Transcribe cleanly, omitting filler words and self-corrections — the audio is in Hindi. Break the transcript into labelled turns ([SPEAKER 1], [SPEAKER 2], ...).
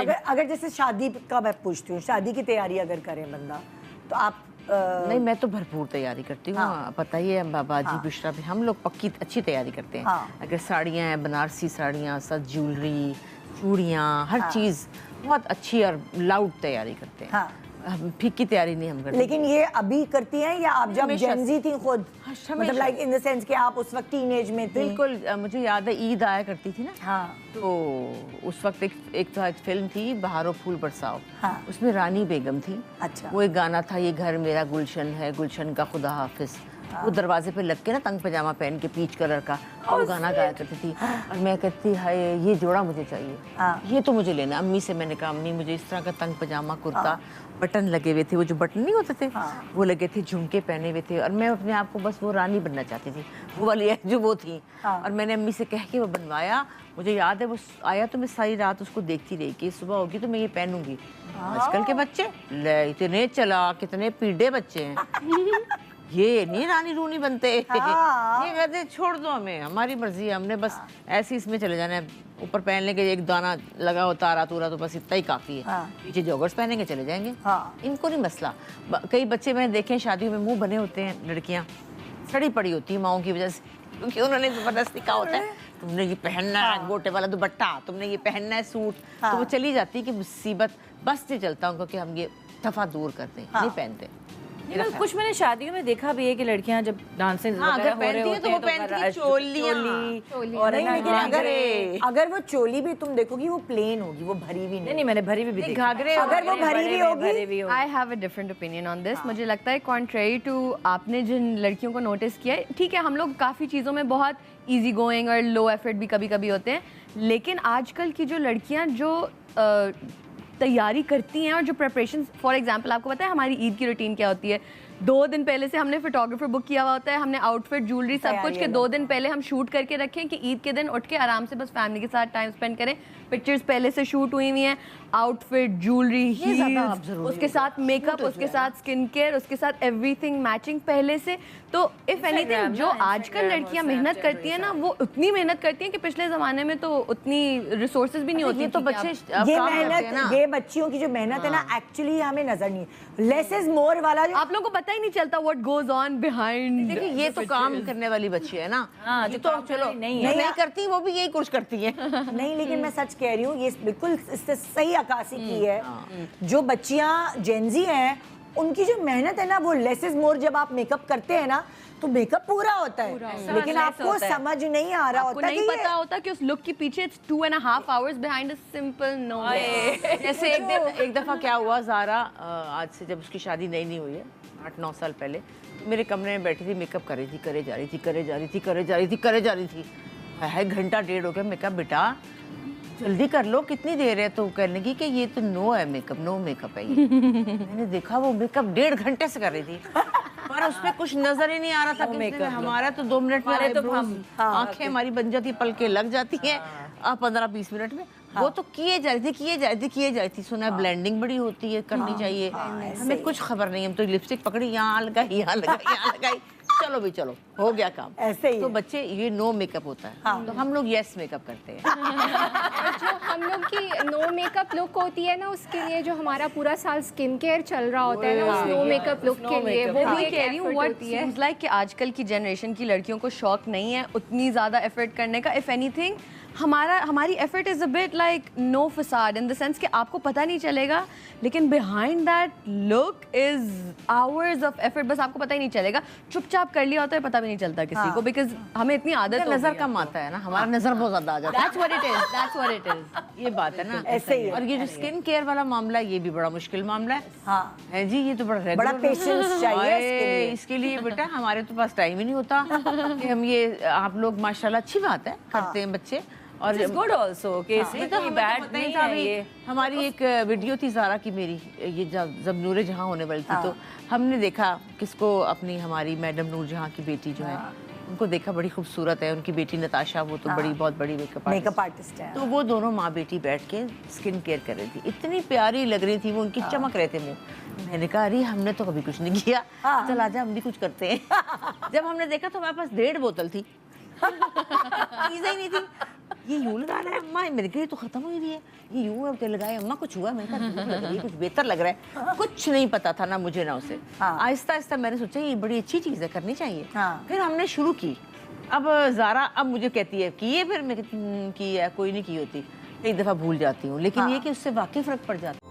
[SPEAKER 1] अगर जैसे शादी का मैं पूछती हूँ, शादी की तैयारी अगर करें बंदा तो आप
[SPEAKER 2] नहीं, मैं तो भरपूर तैयारी करती हूँ। हाँ। पता ही है बाबाजी बुशरा भी, हम लोग पक्की अच्छी तैयारी करते हैं। हाँ। अगर साड़ियाँ हैं, बनारसी साड़ियाँ, सब ज्वेलरी, चूड़ियाँ, हर चीज़ बहुत अच्छी और लाउड तैयारी करते हैं। हाँ। फीकी तैयारी नहीं हम करते।
[SPEAKER 1] लेकिन ये अभी करती हैं या आप जब जेनजी थी खुद? मतलब लाइक इन द सेंस कि आप उस वक्त टीनेज में थी?
[SPEAKER 2] बिल्कुल, मुझे याद है ईद आया करती थी ना।
[SPEAKER 1] हाँ।
[SPEAKER 2] तो उस वक्त एक फिल्म थी बहारो फूल बरसाओ। हाँ। उसमें रानी बेगम थी।
[SPEAKER 1] अच्छा।
[SPEAKER 2] वो एक गाना था, ये घर मेरा गुलशन है, गुलशन का खुदा हाफिज। वो दरवाजे पे लग के ना तंग पजामा पहन के पीच कलर का वो गाना गाया करती थी। और मैं कहती हाय ये जोड़ा मुझे चाहिए। ये तो मुझे लेना। अम्मी से मैंने कहा अम्मी मुझे इस तरह का तंग पजामा कुर्ता, बटन लगे हुए थे, वो जो बटन नहीं होते थे वो लगे थे, झुमके पहने हुए थे, और मैं अपने आप को बस वो रानी बनना चाहती थी, वो वाली जो वो थी। और मैंने अम्मी से कह के वो बनवाया। मुझे याद है वो आया तो मैं सारी रात उसको देखती रही कि सुबह होगी तो मैं ये पहनूंगी। आजकल के बच्चे इतने चला, कितने पीढ़े बच्चे हैं। ये नहीं रानी रूनी बनते। ये कहते छोड़ दो हमें, हमारी मर्जी है, हमने बस ऐसे इसमें चले जाना है। ऊपर पहनने के एक दाना लगा हो तारा तूरा तो बस इतना ही काफी है। पीछे जॉगर्स पहनेंगे चले जाएंगे। इनको नहीं मसला। कई बच्चे मैंने देखे शादियों में मुंह बने होते हैं, लड़कियां सड़ी पड़ी होती है माओ की वजह से, क्योंकि उन्होंने जबरदस्ती कहा होता है तुमने ये पहनना है गोटे वाला दुपट्टा, तुमने ये पहनना है सूट। तो वो चली जाती है कि मुसीबत बस नहीं चलता उनको कि हम ये दफा दूर करते हैं। नहीं पहनते।
[SPEAKER 3] कुछ मैंने शादियों में देखा भी है कि लड़कियां जब डांसिंग वगैरह हो रहे होते हैं तो वो पहनती हैं चोली।
[SPEAKER 1] और लेकिन अगर वो चोली भी तुम देखोगी वो प्लेन होगी, वो भरी भी नहीं।
[SPEAKER 3] मैंने भरी भी देखी।
[SPEAKER 1] घाघरे अगर वो भरी भी होगी।
[SPEAKER 4] I have a different opinion on this. मुझे लगता है कॉन्ट्रेरी टू आपने जिन लड़कियों को नोटिस किया है, ठीक है हम लोग काफ़ी चीज़ों में बहुत ईजी गोइंग और लो एफर्ट भी कभी कभी होते हैं, लेकिन आजकल की जो लड़कियां जो तैयारी करती हैं और जो प्रिपरेशन, फॉर एग्जांपल आपको पता है हमारी ईद की रूटीन क्या होती है? 2 दिन पहले से हमने फोटोग्राफर बुक किया हुआ होता है, हमने आउटफिट ज्वेलरी सब कुछ के 2 दिन पहले हम शूट करके रखें कि ईद के दिन उठ के आराम से बस फैमिली के साथ टाइम स्पेंड करें। पिक्चर्स पहले से शूट हुई हुई हैं, आउटफिट ज्वेलरी हील्स, उसके साथ मेकअप, उसके साथ स्किन केयर, उसके साथ एवरीथिंग मैचिंग पहले से। तो इफ एनीथिंग जो आजकल लड़कियां मेहनत करती हैं ना, वो उतनी मेहनत करती हैं कि पिछले जमाने में तो उतनी रिसोर्सेज भी नहीं होती।
[SPEAKER 2] तो बच्चे
[SPEAKER 1] ये मेहनत, ये बच्चियों की जो मेहनत है ना, एक्चुअली हमें नजर नहीं, लेस इज मोर वाला जो
[SPEAKER 4] आप लोगों को पता ही नहीं चलता व्हाट गोज ऑन बिहाइंड।
[SPEAKER 2] देखिए ये तो काम करने वाली बच्ची है ना, जो तो चलो नहीं करती वो भी यही कुछ करती है।
[SPEAKER 1] नहीं, लेकिन मैं सच कह रही हूँ, ये बिल्कुल इससे सही अक्कासी की है। जो बच्चियां जेनजी हैं उनकी जो मेहनत है ना, वो लेस इज मोर। जब आप मेकअप करते हैं ना तो मेकअप पूरा होता है, लेकिन आपको समझ नहीं आ रहा होता,
[SPEAKER 4] नहीं पता होता कि उस लुक के पीछे 2.5 hours behind a simple no.
[SPEAKER 2] जैसे एक दफा क्या हुआ, ज़ारा आज से जब उसकी शादी नई हुई है 8-9 साल पहले, मेरे कमरे में बैठी थी, मेकअप कर रही थी, करे जा रही थी। है घंटा डेढ़ हो गया मेकअप, बेटा जल्दी कर लो कितनी देर है? तो कहने की कि ये तो नो मेकअप है ये। मैंने देखा वो मेकअप 1.5 घंटे से कर रही थी, पर उसमें कुछ नजर ही नहीं आ रहा था कि हमारा तो 2 मिनट में आंखें हमारी बन जाती, पलकें लग जाती हैं 15-20 मिनट में। वो तो किए जा रही थी। सुना ब्लेंडिंग बड़ी होती है, करनी चाहिए। हमें कुछ खबर नहीं, हम तो लिपस्टिक पकड़ी, यहाँ लगाई, चलो भी चलो हो गया काम।
[SPEAKER 1] ऐसे ही
[SPEAKER 2] तो बच्चे ये नो मेकअप होता है। तो हम लोग यस मेकअप करते हैं।
[SPEAKER 5] और जो हम लोग की नो मेकअप लुक होती है ना, उसके लिए जो हमारा पूरा साल स्किन केयर चल रहा होता है ना, उस नो मेकअप लुक के लिए वो भी कह रही हूँ व्हाट सीम्स
[SPEAKER 4] लाइक कि आजकल की जनरेशन की लड़कियों को शौक नहीं है उतनी ज़्यादा एफर्ट करने का। इफ़ एनीथिंग हमारी effort is a bit like no फसाद, इन द सेंस कि आपको पता नहीं चलेगा, लेकिन behind that look is ours of effort. बस आपको पता ही नहीं चलेगा, चुपचाप कर लिया होता है, पता भी नहीं चलता किसी को, बिकॉज हमें इतनी आदत
[SPEAKER 2] नजर कम आता है ना, हमारा नजर बहुत ज्यादा आ जाता है।
[SPEAKER 4] That's what it is.
[SPEAKER 2] ये बात है ना,
[SPEAKER 1] ऐसे ही।
[SPEAKER 2] और ये जो स्किन केयर वाला मामला है, ये भी बड़ा मुश्किल मामला है।
[SPEAKER 1] हाँ
[SPEAKER 2] है जी, ये तो बड़ा
[SPEAKER 1] पेशेंस चाहिए
[SPEAKER 2] इसके लिए बेटा, हमारे तो पास टाइम ही नहीं होता कि हम ये, आप लोग माशाल्लाह अच्छी बात है करते हैं बच्चे, और
[SPEAKER 3] गुड ऑल्सो कि इसमें कोई बैड नहीं है। ये
[SPEAKER 2] हमारी एक वीडियो थी ज़ारा की, मेरी ये जब नूरे जहाँ होने वाली थी, तो हमने देखा किसको, अपनी हमारी मैडम नूर जहाँ की बेटी जो है, उनको देखा, बड़ी खूबसूरत है उनकी बेटी नताशा, वो तो बहुत बड़ी मेकअप आर्टिस्ट है। तो वो दोनों माँ बेटी बैठ के स्किन केयर कर रही थी, इतनी प्यारी लग रही थी वो, उनकी चमक रहे थे मुँह। मैंने कहा अरे हमने तो कभी कुछ नहीं किया, चल आजा हम भी कुछ करते हैं। जब हमने देखा तो हमारे पास 1.5 बोतल थी, चीज़ ही नहीं थी। ये यूं लगा रहा है अम्मा, मेरे के लिए तो खत्म हुई रही है, ये यूं है लगाए अम्मा, कुछ हुआ? मैंने कहा धूप लग रही है, कुछ बेहतर लग रहा है। कुछ नहीं पता था ना मुझे ना उसे। आहिस्ता आहिस्ता मैंने सोचा ये बड़ी अच्छी चीज़ है, करनी चाहिए। फिर हमने शुरू की। अब ज़ारा अब मुझे कहती है की है, फिर मैं कहती की है, कोई नहीं की होती, एक दफ़ा भूल जाती हूँ, लेकिन ये कि उससे वाकई फ़र्क पड़ जाता है।